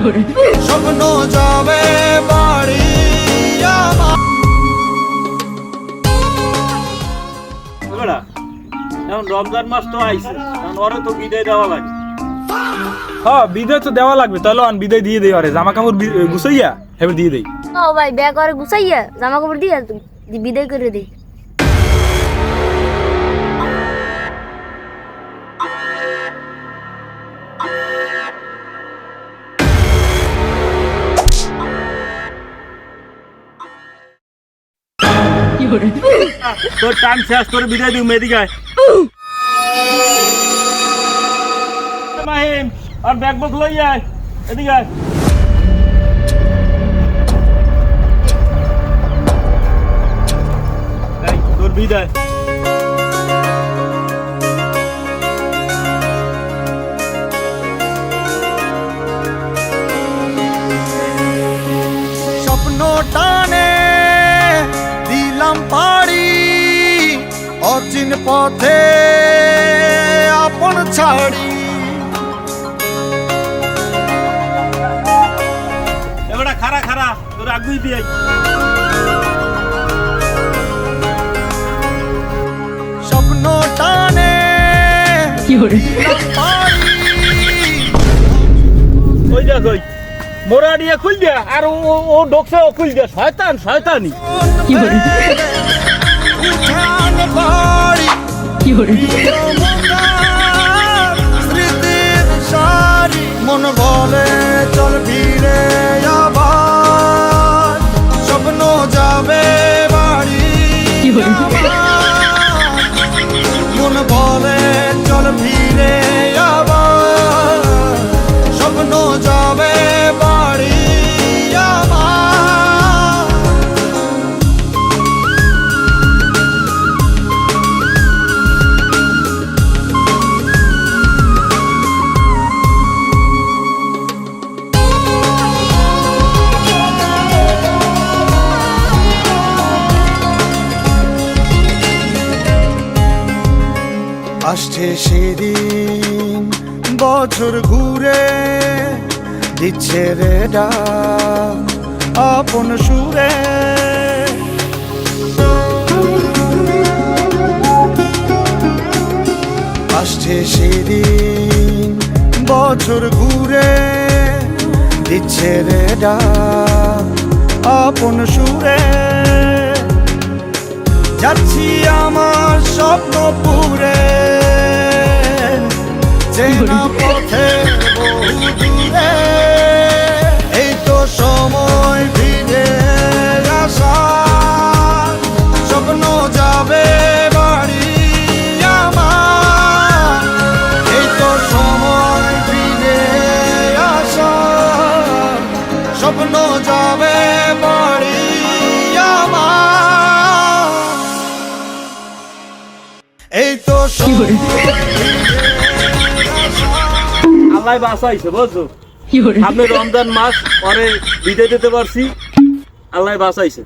স্বপ্ন যাবে বাড়ি আমার। এখন রমজান মাস তো আইছে, এখন ওরে তো বিদায় দেওয়া লাগে। হ্যাঁ বিদায় তো দেওয়া লাগবে, তাহলে বিদায় দিয়ে দেই। আরে জামা কাপড় গুছাইয়া এবার দিয়ে দেই। ও ভাই ব্যাগ করে গুছাইয়া জামা কাপড় দিয়ে বিদায় করে দেই। তোর টাইম শেষ করে বিদায় দিও, এদিকে আয়। মাহিম আর ব্যাগ বক লই আয়, এদিকে আয়। এই তোর বিদায়। স্বপ্ন টানে দিলাম পাড়ি, অচিন পথে আপন ছাড়ি। এবারে খারা খারা তোর আগুই দিয়ে। স্বপ্ন টানে দিলাম পাড়ি। ওই যা কই মোরা দিয়ে খুল দিয়া, আর ও ঢোকছে, ও খুল দিয়া। শয়তান শয়তানি। উঠান বাড়ি স্মৃতির সারি, মন বলে চল ফিরে আবার। স্বপ্ন যাবে বাড়ি আমার। মন বলে চল ফিরে আবার। স্বপ্ন যাবে বাড়ি আমার। আসছে সেদিন বছর ঘুরে, দিচ্ছে রে ডাক আপন সুরে। আসছে সেদিন বছর ঘুরে, দিচ্ছে রে ডাক আপন সুরে। যাচ্ছি আমার স্বপ্ন পুরে, চেনা পথে বহু দূরে। এই তো সময় ফিরে আসার। স্বপ্ন যাবে বাড়ি আমার। এই তো সময় ফিরে আসার। স্বপ্ন যাবে বাড়ি আমার। এই তো আল্লাহ বাঁচাইছে, বুঝছো? সামনে রমজান মাস, পরে বিদায় দিতে পারছি। আল্লাহ বাঁচাইছে।